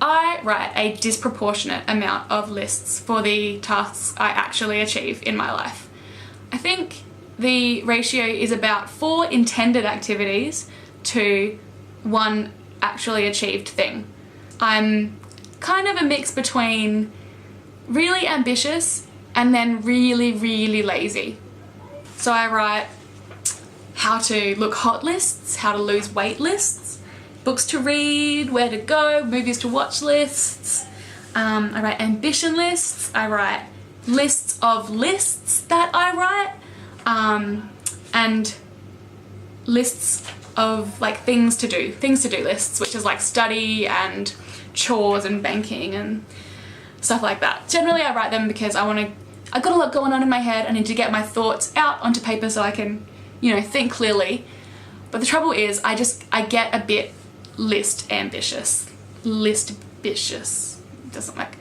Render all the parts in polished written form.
I write a disproportionate amount of lists for the tasks I actually achieve in my life. I think the ratio is about 4 intended activities to 1 actually achieved thing. I'm kind of a mix between really ambitious and then really lazy. So I write how to look hot lists, how to lose weight lists, books to read, where to go, movies to watch lists. I write ambition lists, I write lists of lists that I write, and lists of like things to do lists, which is like study and chores and banking and stuff like that. Generally I write them because I've got a lot going on in my head. I need to get my thoughts out onto paper so I can, you know, think clearly. But the trouble is I get a bit list-ambitious, doesn't work,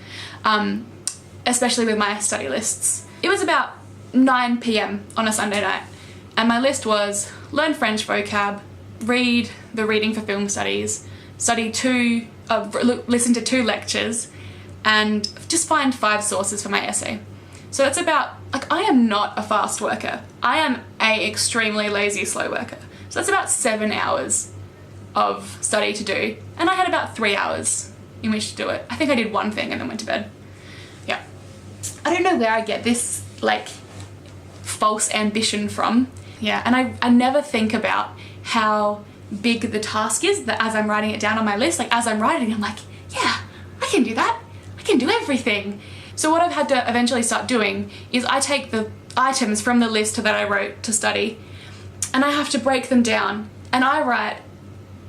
especially with my study lists. It was about 9 p.m. on a Sunday night and my list was learn French vocab, read the Reading for Film Studies, listen to 2 lectures, and just find 5 sources for my essay. So that's about, like, I am not a fast worker. I am a extremely lazy slow worker. So that's about 7 hours of study to do, and I had about 3 hours in which to do it. I think I did one thing and then went to bed. Yeah. I don't know where I get this, like, false ambition from. Yeah, and I never think about how big the task is that as I'm writing it down on my list. Like, as I'm writing, I'm like, yeah, I can do that. I can do everything. So what I've had to eventually start doing is I take the items from the list that I wrote to study and I have to break them down, and I write,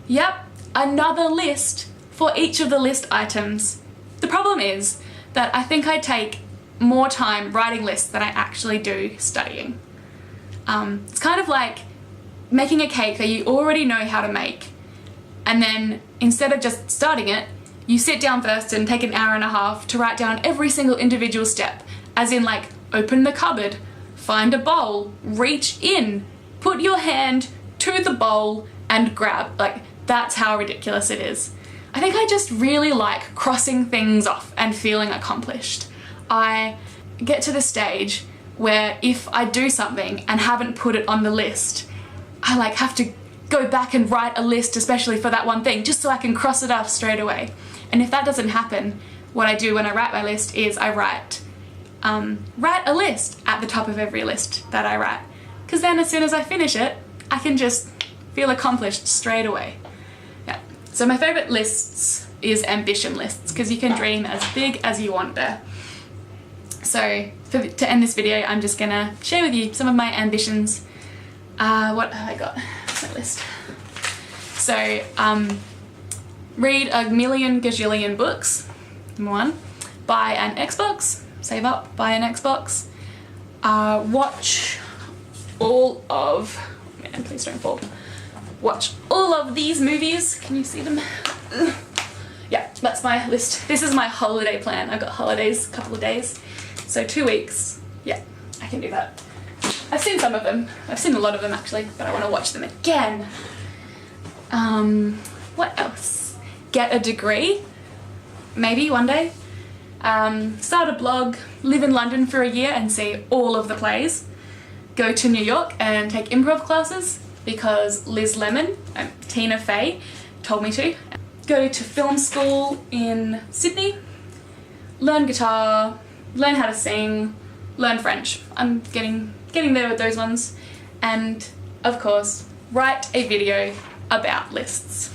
yep, another list for each of the list items. The problem is that I think I take more time writing lists than I actually do studying. It's kind of like making a cake that you already know how to make, and then instead of just starting it, you sit down first and take an hour and a half to write down every single individual step, as in like open the cupboard, find a bowl, reach in, put your hand to the bowl and grab. Like, that's how ridiculous it is. I think I just really like crossing things off and feeling accomplished. I get to the stage where if I do something and haven't put it on the list, I like have to go back and write a list especially for that one thing, just so I can cross it off straight away. And if that doesn't happen, what I do when I write my list is I write a list at the top of every list that I write. Because then as soon as I finish it, I can just feel accomplished straight away. Yeah. So my favourite lists is ambition lists, because you can dream as big as you want there. So to end this video, I'm just gonna share with you some of my ambitions. What have I got? What's my list? So, read a million gajillion books, number 1. Buy an Xbox, save up, buy an Xbox. Watch all of, man, please don't fall. Watch all of these movies. Can you see them? Yeah, that's my list. This is my holiday plan. I've got holidays, a couple of days. So 2 weeks, yeah, I can do that. I've seen some of them. I've seen a lot of them actually, but I want to watch them again. What else? Get a degree, maybe one day. Start a blog, live in London for a year and see all of the plays. Go to New York and take improv classes because Liz Lemon and Tina Fey told me to. Go to film school in Sydney, learn guitar, learn how to sing, learn French. I'm getting there with those ones. And of course, write a video about lists.